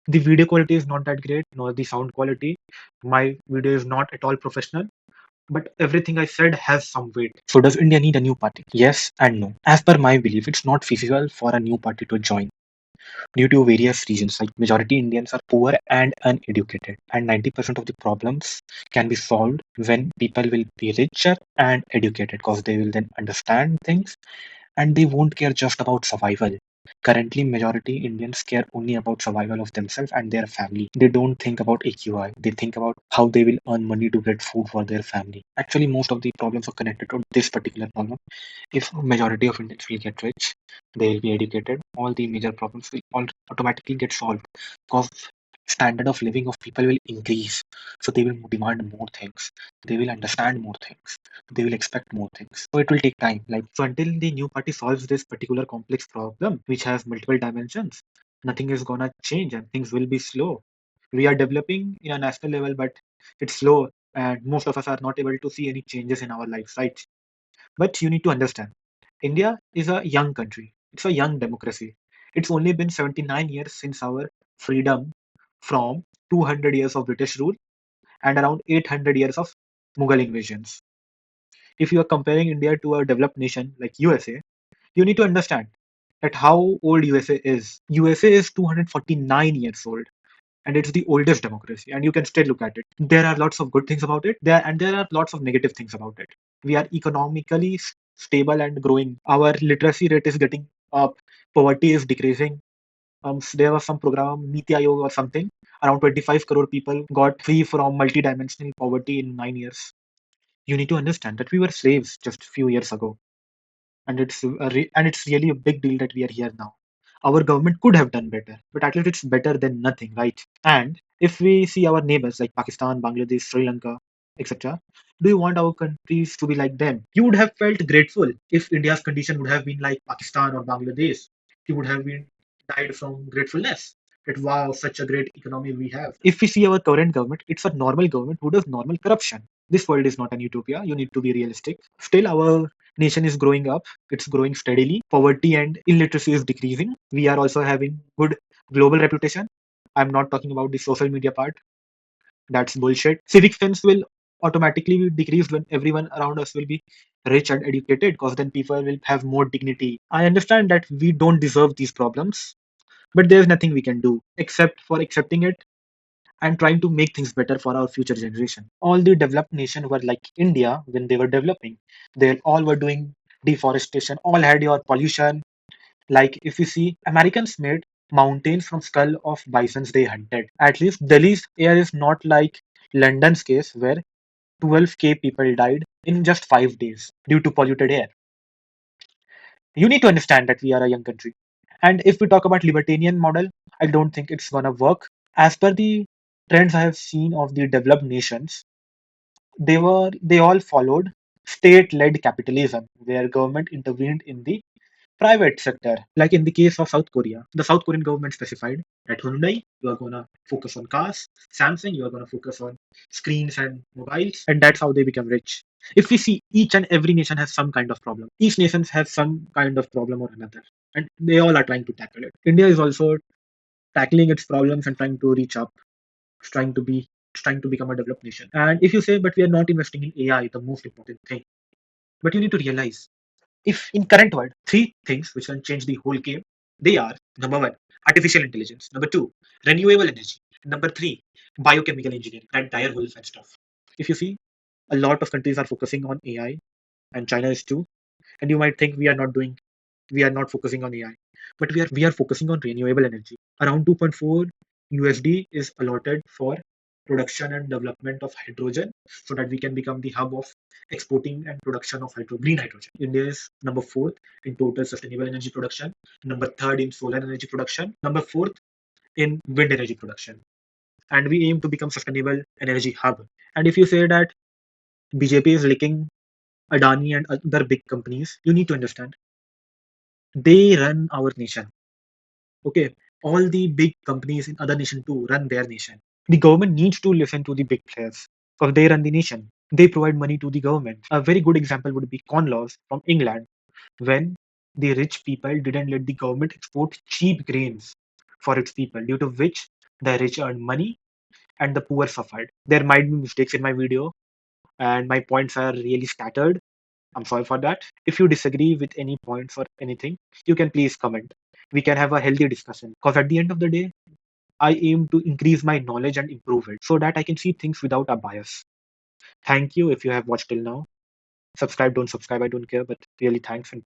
The video quality is not that great, nor the sound quality. My video is not at all professional, but everything I said has some weight. So, does India need a new party? Yes and no. As per my belief, it's not feasible for a new party to join due to various reasons. Like majority Indians are poor and uneducated, and 90% of the problems can be solved when people will be richer and educated because they will then understand things and they won't care just about survival. Currently, majority Indians care only about survival of themselves and their family. They don't think about AQI. They think about how they will earn money to get food for their family. Actually, most of the problems are connected to this particular problem. If majority of Indians will get rich, they will be educated, all the major problems will all automatically get solved because standard of living of people will increase. So they will demand more things. They will understand more things. They will expect more things. So it will take time. Like so until the new party solves this particular complex problem, which has multiple dimensions, nothing is gonna change and things will be slow. We are developing in a national level, but it's slow and most of us are not able to see any changes in our lives, right? But you need to understand, India is a young country. It's a young democracy. It's only been 79 years since our freedom from 200 years of British rule and around 800 years of Mughal invasions. If you are comparing India to a developed nation like USA, you need to understand that how old USA is. USA is 249 years old and it's the oldest democracy and you can still look at it. There are lots of good things about it there are lots of negative things about it. We are economically stable and growing. Our literacy rate is getting up, poverty is decreasing. There was some program Niti Aayog or something, around 25 crore people got free from multidimensional poverty in 9 years. You need to understand that we were slaves just a few years ago and it's really a big deal that we are here now. Our government could have done better, but at least it's better than nothing, right? And if we see our neighbors like Pakistan, Bangladesh, Sri Lanka, etc., do you want our countries to be like them? You would have felt grateful if India's condition would have been like Pakistan or Bangladesh. You would have been died from gratefulness. That wow, such a great economy we have. If we see our current government, it's a normal government who does normal corruption. This world is not an utopia. You need to be realistic. Still, our nation is growing up, it's growing steadily. Poverty and illiteracy is decreasing. We are also having good global reputation. I'm not talking about the social media part. That's bullshit. Civic sense will automatically be decreased when everyone around us will be rich and educated because then people will have more dignity. I understand that we don't deserve these problems, but there's nothing we can do except for accepting it and trying to make things better for our future generation. All the developed nations were like India when they were developing. They all were doing deforestation, all had your pollution. Like if you see, Americans made mountains from skull of bisons they hunted. At least Delhi's air is not like London's case where 12K people died in just 5 days due to polluted air. You need to understand that we are a young country. And if we talk about libertarian model, I don't think it's gonna work. As per the trends I have seen of the developed nations, they all followed state-led capitalism, where government intervened in the private sector. Like in the case of South Korea, the South Korean government specified that Hyundai, you are gonna focus on cars, Samsung, you are gonna focus on screens and mobiles, and that's how they become rich. If we see each and every nation has some kind of problem. Each nation has some kind of problem or another. And they all are trying to tackle it. India is also tackling its problems and trying to reach up, trying to be trying to become a developed nation. And if you say, but we are not investing in AI, the most important thing. But you need to realize if in current world, three things which can change the whole game, they are number one, artificial intelligence, number two, renewable energy, number three, biochemical engineering, and dire wolf and stuff. If you see, a lot of countries are focusing on AI, and China is too. And you might think we are not focusing on AI, but we are focusing on renewable energy. Around 2.4 USD is allotted for production and development of hydrogen so that we can become the hub of exporting and production of green hydrogen. India is number fourth in total sustainable energy production, number third in solar energy production, number fourth in wind energy production. And we aim to become sustainable energy hub. And if you say that BJP is licking Adani and other big companies, you need to understand they run our nation. Okay, all the big companies in other nation too run their nation. The government needs to listen to the big players because they run the nation. They provide money to the government. A very good example would be corn laws from England, when the rich people didn't let the government export cheap grains for its people, due to which The rich earned money and the poor suffered. There might be mistakes in my video, and my points are really scattered. I'm sorry for that. If you disagree with any points or anything, you can please comment. We can have a healthy discussion. Because at the end of the day, I aim to increase my knowledge and improve it so that I can see things without a bias. Thank you if you have watched till now. Subscribe, don't subscribe, I don't care, but really thanks and